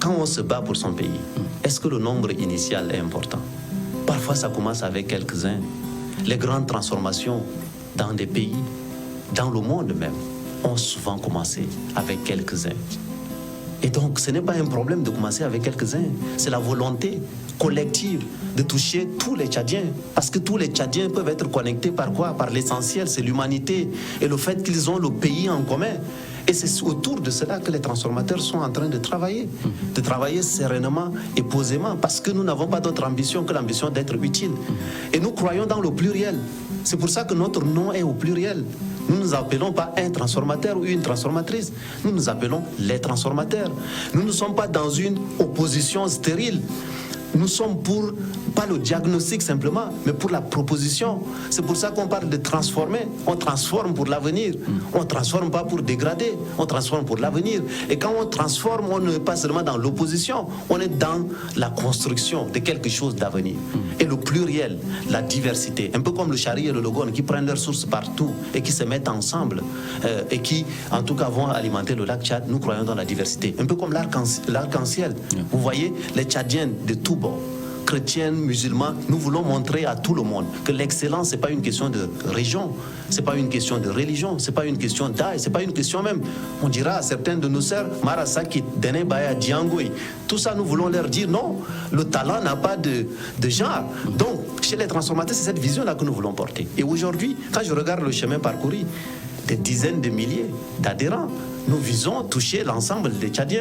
quand on se bat pour son pays, est-ce que le nombre initial est important? Parfois, ça commence avec quelques-uns. Les grandes transformations dans des pays, dans le monde même, ont souvent commencé avec quelques-uns. Et donc, ce n'est pas un problème de commencer avec quelques-uns. C'est la volonté collective de toucher tous les Tchadiens. Parce que tous les Tchadiens peuvent être connectés par quoi? Par l'essentiel, c'est l'humanité et le fait qu'ils ont le pays en commun. Et c'est autour de cela que les transformateurs sont en train de travailler sereinement et posément, parce que nous n'avons pas d'autre ambition que l'ambition d'être utile. Et nous croyons dans le pluriel. C'est pour ça que notre nom est au pluriel. Nous ne nous appelons pas un transformateur ou une transformatrice. Nous nous appelons les transformateurs. Nous ne sommes pas dans une opposition stérile. Nous sommes pour, pas le diagnostic simplement, mais pour la proposition. C'est pour ça qu'on parle de transformer. On transforme pour l'avenir. On ne transforme pas pour dégrader. On transforme pour l'avenir. Et quand on transforme, on n'est pas seulement dans l'opposition. On est dans la construction de quelque chose d'avenir. Et le pluriel, la diversité, un peu comme le Chari et le Logone qui prennent leurs sources partout et qui se mettent ensemble et qui, en tout cas, vont alimenter le lac Tchad. Nous croyons dans la diversité. Un peu comme l'arc-en-ciel. Vous voyez, les Tchadiens de tout bord, chrétiens, musulmans, nous voulons montrer à tout le monde que l'excellence, ce n'est pas une question de région, ce n'est pas une question de religion, ce n'est pas une question d'âge, ce n'est pas une question même. On dira à certaines de nos sœurs, Marasaki, Dene Baya, Diangoui, tout ça, nous voulons leur dire non, le talent n'a pas de genre. Donc, chez les transformateurs, c'est cette vision-là que nous voulons porter. Et aujourd'hui, quand je regarde le chemin parcouru, des dizaines de milliers d'adhérents, nous visons toucher l'ensemble des Tchadiens.